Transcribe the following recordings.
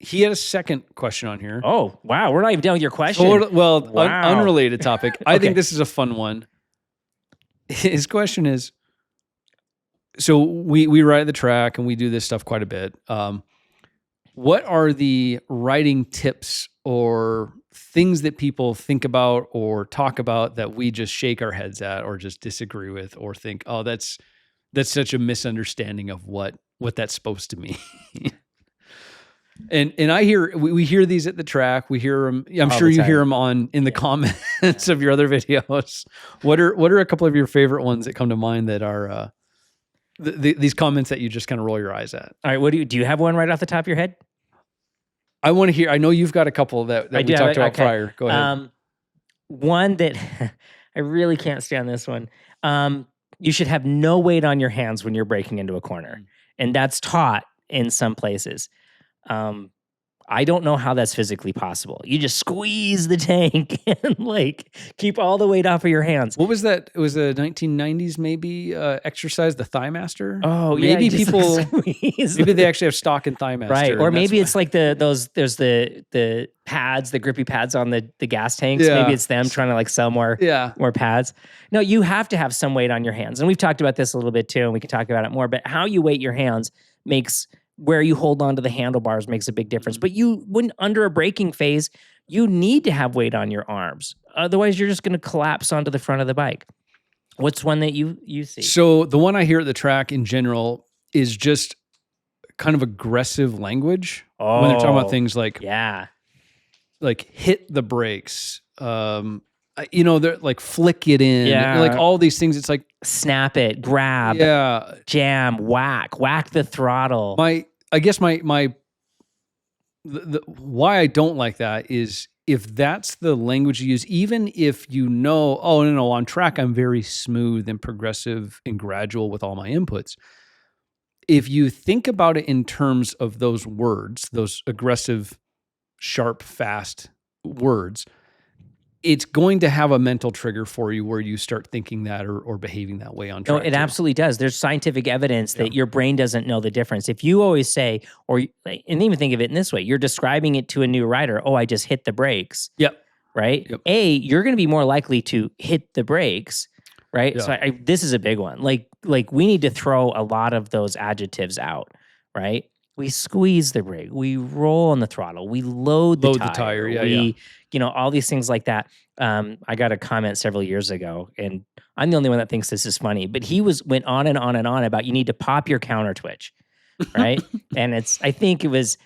He had a second question on here. Oh, wow. We're not even done with your question. Unrelated topic. I think this is a fun one. His question is, so we ride the track and we do this stuff quite a bit. What are the riding tips or things that people think about or talk about that we just shake our heads at or just disagree with or think, oh, that's such a misunderstanding of what that's supposed to mean? And we hear these at the track. We hear them. I'm sure you hear them in the comments of your other videos. What are a couple of your favorite ones that come to mind that are these comments that you just kind of roll your eyes at? All right. Do you have one right off the top of your head? I want to hear. I know you've got a couple that we talked about prior. Go ahead. One that I really can't stand this one. You should have no weight on your hands when you're braking into a corner, and that's taught in some places. I don't know how that's physically possible. You just squeeze the tank and like keep all the weight off of your hands. What was that? It was a 1990s maybe exercise, the Thigh Master. Oh, maybe yeah, people maybe they actually have stock in Thigh Master, right? Or maybe it's like there's the pads, the grippy pads on the gas tanks. Yeah. Maybe it's them trying to like sell more pads. No, you have to have some weight on your hands, and we've talked about this a little bit too, and we can talk about it more. But how you weight your hands makes where you hold on to the handlebars makes a big difference. But under a braking phase, you need to have weight on your arms. Otherwise, you're just going to collapse onto the front of the bike. What's one that you see? So the one I hear at the track in general is just kind of aggressive language when they're talking about things like hit the brakes, they're like flick it in, like all these things. It's like snap it, grab, jam, whack the throttle. I guess why I don't like that is if that's the language you use, even if on track I'm very smooth and progressive and gradual with all my inputs. If you think about it in terms of those words, those aggressive, sharp, fast words, it's going to have a mental trigger for you where you start thinking that or behaving that way on track. No, it absolutely does. There's scientific evidence that your brain doesn't know the difference. If you always say, and even think of it in this way, you're describing it to a new rider, I just hit the brakes. Yep. Right? Yep. You're going to be more likely to hit the brakes, right? Yeah. So this is a big one. Like we need to throw a lot of those adjectives out, right? We squeeze the brake, we roll on the throttle, we load the tire, all these things like that. I got a comment several years ago, and I'm the only one that thinks this is funny, but he went on and on and on about you need to pop your counter twitch, right? And I think it was,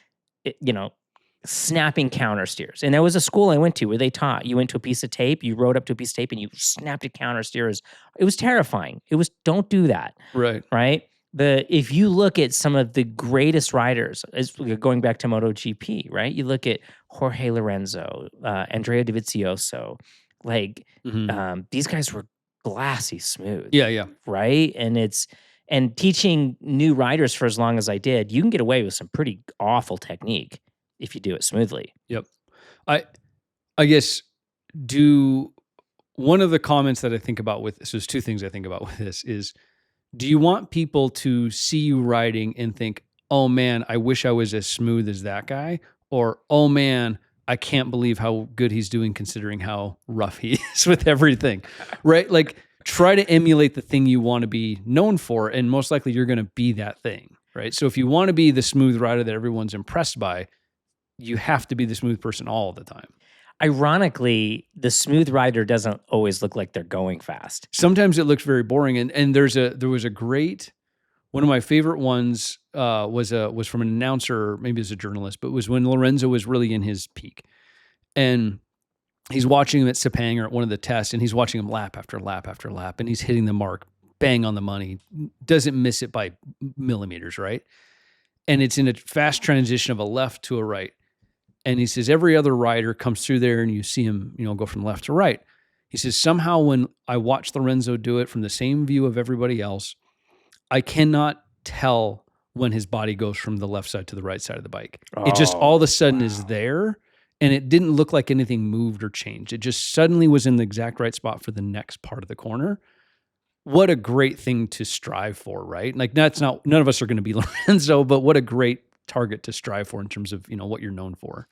snapping countersteers. And there was a school I went to where they taught, you went to a piece of tape, you rode up to a piece of tape, and you snapped a countersteer. It was terrifying. Don't do that. Right. Right? If you look at some of the greatest riders, going back to MotoGP, right? You look at Jorge Lorenzo, Andrea Dovizioso, these guys were glassy smooth. Yeah. Right? And teaching new riders for as long as I did, you can get away with some pretty awful technique if you do it smoothly. Yep. I guess one of the comments that I think about with this, there's two things I think about with this is, do you want people to see you riding and think, oh man, I wish I was as smooth as that guy? Or, oh man, I can't believe how good he's doing considering how rough he is with everything, right? Like try to emulate the thing you want to be known for, and most likely you're going to be that thing, right? So if you want to be the smooth rider that everyone's impressed by, you have to be the smooth person all the time. Ironically, the smooth rider doesn't always look like they're going fast. Sometimes it looks very boring. And there was a great, one of my favorite ones was from an announcer, maybe as a journalist, but it was when Lorenzo was really in his peak. And he's watching him at Sepang or at one of the tests, and he's watching him lap after lap after lap, and he's hitting the mark, bang on the money, doesn't miss it by millimeters, right? And it's in a fast transition of a left to a right. And he says, every other rider comes through there and you see him, go from left to right. He says, somehow when I watch Lorenzo do it from the same view of everybody else, I cannot tell when his body goes from the left side to the right side of the bike. It just all of a sudden is there, and it didn't look like anything moved or changed. It just suddenly was in the exact right spot for the next part of the corner. What a great thing to strive for, right? Like none of us are going to be Lorenzo, but what a great target to strive for in terms of, what you're known for.